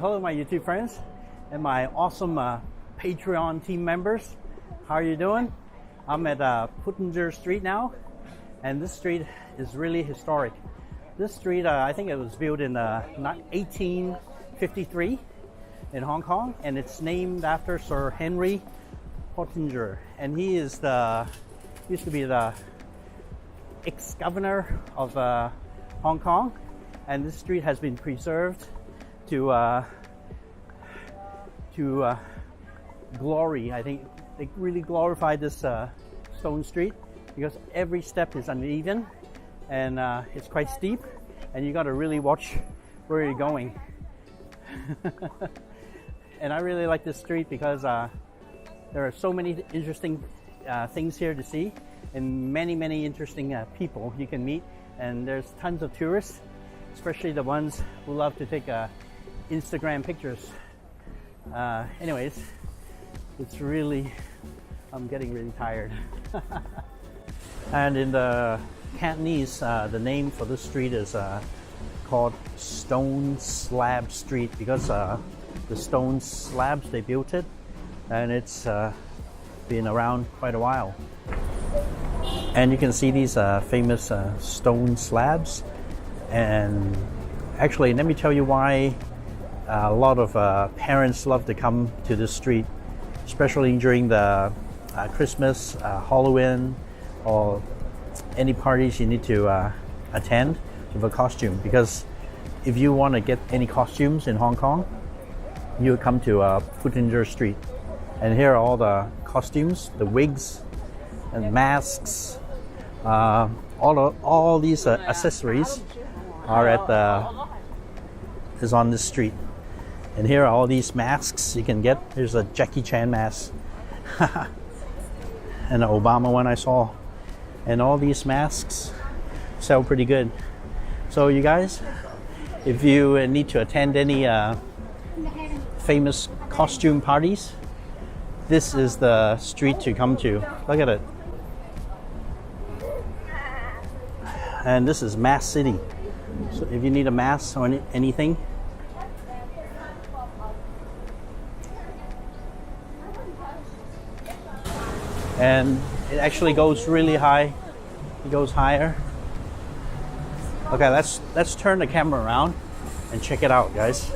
Hello my YouTube friends and my awesome Patreon team members. How are you doing? I'm at Pottinger Street now, and this street is really historic. This street, I think it was built in 1853 in Hong Kong, and it's named after Sir Henry Pottinger, and he is used to be the ex-governor of Hong Kong, and this street has been preserved to glory. I think they really glorified this stone street because every step is uneven and it's quite steep, and you got to really watch where you're going. And I really like this street because there are so many interesting things here to see, and many interesting people you can meet, and there's tons of tourists, especially the ones who love to take Instagram pictures. Anyways, it's really, I'm getting really tired. And in the Cantonese, the name for this street is called Stone Slab Street because the stone slabs, they built it, and it's been around quite a while. And you can see these famous stone slabs. And actually, let me tell you why a lot of parents love to come to this street, especially during the Christmas, Halloween, or any parties you need to attend with a costume. Because if you want to get any costumes in Hong Kong, you come to Pottinger Street. And here are all the costumes, the wigs and masks, all these accessories are is on this street. And here are all these masks you can get. Here's a Jackie Chan mask and an Obama one I saw. And all these masks sell pretty good. So you guys, if you need to attend any famous costume parties, this is the street to come to. Look at it. And this is Mask City. So if you need a mask or anything, and it actually goes really high. It goes higher. Okay, let's turn the camera around and check it out, guys.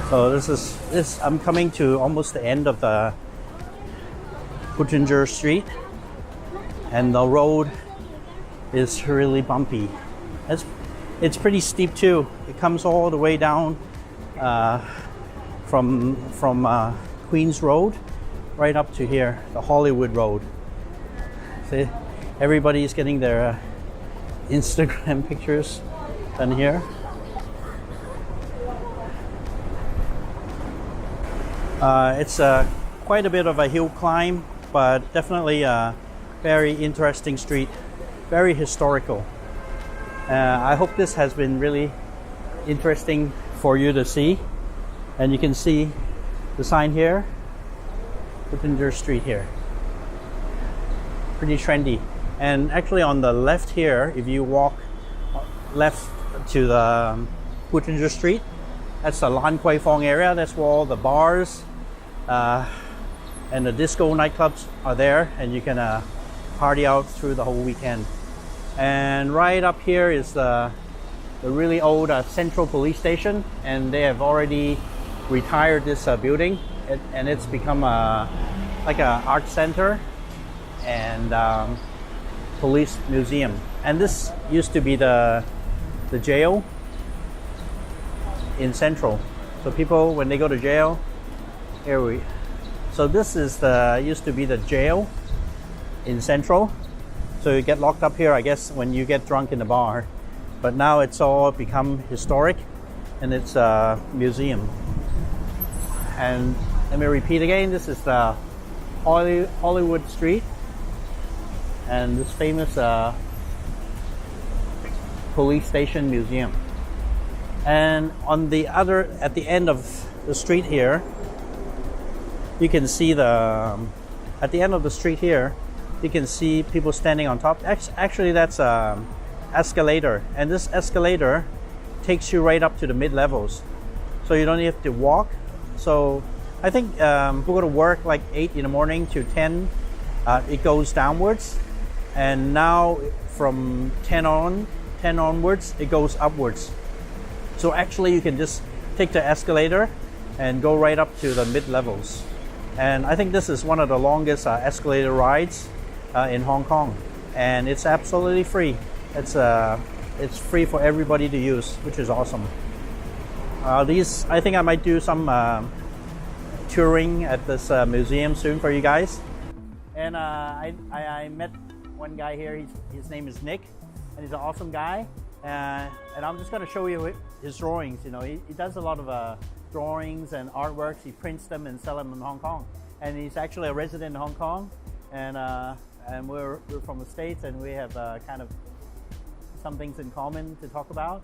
So this I'm coming to almost the end of the Pottinger Street, and the road is really bumpy. It's pretty steep too. It comes all the way down from Queens Road right up to here, the Hollywood Road. See, everybody's getting their Instagram pictures done here. It's quite a bit of a hill climb, but definitely a very interesting street, very historical. I hope this has been really interesting for you to see. And you can see the sign here, Pottinger Street here. Pretty trendy. And actually on the left here, if you walk left to the Pottinger Street, that's the Lan Kwai Fong area. That's where all the bars and the disco nightclubs are there, and you can party out through the whole weekend. And right up here is the really old Central Police Station, and they have already retired this building, and it's become like an art center and police museum. And this used to be the jail in Central. So people, when they go to jail, so this is used to be the jail in Central. So you get locked up here, I guess, when you get drunk in the bar. But now it's all become historic, and it's a museum. And let me repeat again, this is the Hollywood Street, and this famous police station museum. And on the at the end of the street here, you can see at the end of the street here, you can see people standing on top. Actually, that's escalator, and this escalator takes you right up to the mid levels, so you don't have to walk. So I think we go to work like 8 in the morning to 10. It goes downwards, and now from 10 onwards, it goes upwards. So actually, you can just take the escalator and go right up to the mid levels. And I think this is one of the longest escalator rides in Hong Kong, and it's absolutely free. It's free for everybody to use, which is awesome. I think I might do some touring at this museum soon for you guys. And I met one guy here. His name is Nick, and he's an awesome guy. And I'm just going to show you his drawings. You know, he does a lot of drawings and artworks. He prints them and sells them in Hong Kong. And he's actually a resident in Hong Kong. And we're from the States, and we have kind of some things in common to talk about.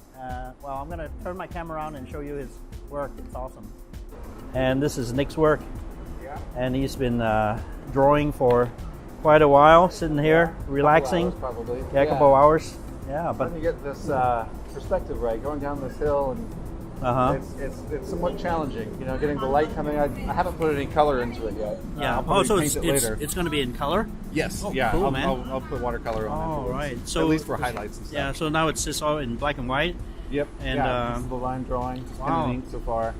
Well, I'm going to turn my camera around and show you his work. It's awesome. And this is Nick's work. Yeah. And he's been drawing for quite a while, sitting here, relaxing. Couple hours, probably. Yeah, a couple of hours. Yeah, but trying to get this perspective right, going down this hill, and it's somewhat challenging. You know, getting the light coming. I haven't put any color into it yet. Yeah. So it's going to be in color. Yes. Oh, yeah. cool, I'll put watercolor on it. Oh, right. So at least for highlights and stuff. Yeah. So now it's just all in black and white. Yep. And this is the line drawing. Just wow. ink so far.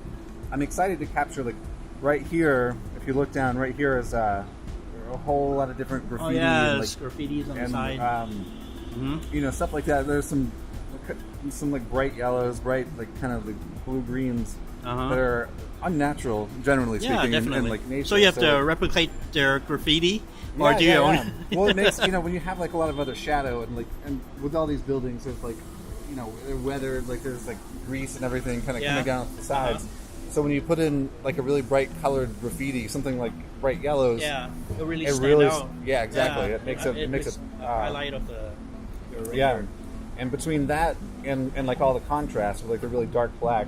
I'm excited to capture, like, right here. If you look down, right here is a whole lot of different graffiti. Oh yeah, and, like, graffitis on the side. You know, stuff like that. There's some like bright yellows, bright like kind of like blue greens that are unnatural, generally speaking. Yeah, definitely. In like nature. So you have to replicate their graffiti, or do you own? Well, it makes, you know, when you have like a lot of other shadow and with all these buildings, there's like, you know, they're weathered, like there's like grease and everything kind of coming down the sides. So when you put in like a really bright colored graffiti, something like bright yellows, it really stand out. Yeah, exactly. Yeah, it makes it highlight of the render. Yeah. And between that and like all the contrast with like the really dark black,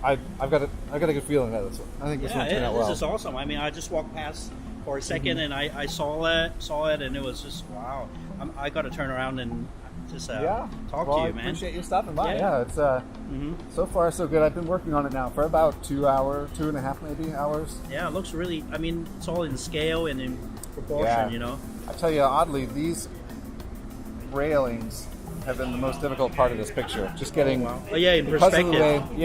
I've got a good feeling about this one. I think this one turned out well. This is awesome. I mean, I just walked past for a second and I saw it, and it was just wow. I got to turn around and just talk to you, man. I appreciate you stopping by. Yeah, it's so far so good. I've been working on it now for about 2 hours, 2.5 maybe hours. Yeah, it looks really. I mean, it's all in scale and in proportion. You know. I tell you, oddly, these railings have been the most difficult part of this picture. Just getting in perspective.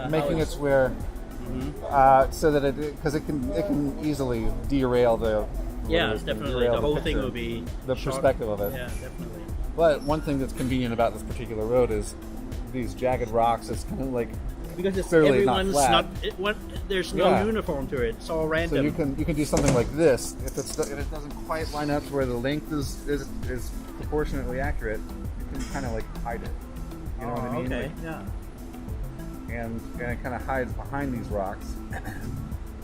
Making it where so that because it can easily derail the. Yeah, definitely. The whole thing will be the perspective of it. Yeah, definitely. But one thing that's convenient about this particular road is these jagged rocks. It's kind of like because it's clearly everyone's not flat. There's no uniform to it. It's all random. So you can do something like this if it doesn't quite line up to where the length is proportionately accurate. You can kind of like hide it. You know what I mean? Okay. Yeah. And it kind of hides behind these rocks,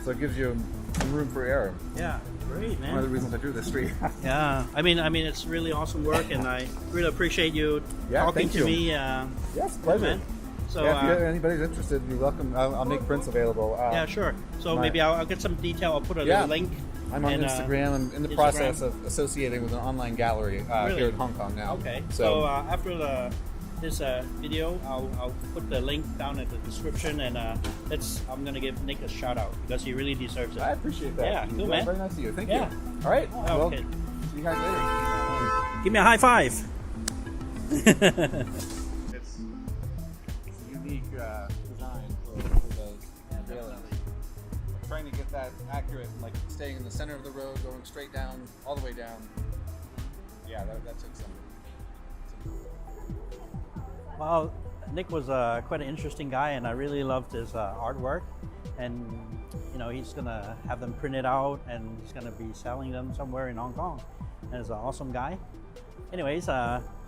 so it gives you some room for error. Yeah. Great, man. One of the reasons I drew this street. Yeah, I mean, it's really awesome work, and I really appreciate you talking to me. Yes, pleasure. Man. So, if anybody's interested, you're welcome. I'll make prints available. Yeah, sure. So maybe I'll get some detail. I'll put a little link. I'm on Instagram. I'm in the process of associating with an online gallery here in Hong Kong now. Okay. So after this video, I'll put the link down in the description, and I'm gonna give Nick a shout out because he really deserves it. I appreciate that. Yeah, cool, man. Very nice of you. Thank you. All right. Okay. See you guys later. Give me a high five. It's a unique design for those railings. Trying to get that accurate, like staying in the center of the road, going straight down, all the way down. Yeah, that took some. Well, Nick was quite an interesting guy, and I really loved his artwork. And you know, he's gonna have them printed out, and he's gonna be selling them somewhere in Hong Kong. And he's an awesome guy. Anyways,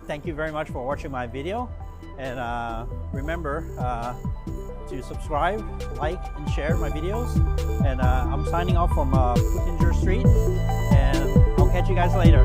thank you very much for watching my video, and remember to subscribe, like, and share my videos. And I'm signing off from Pottinger Street, and I'll catch you guys later.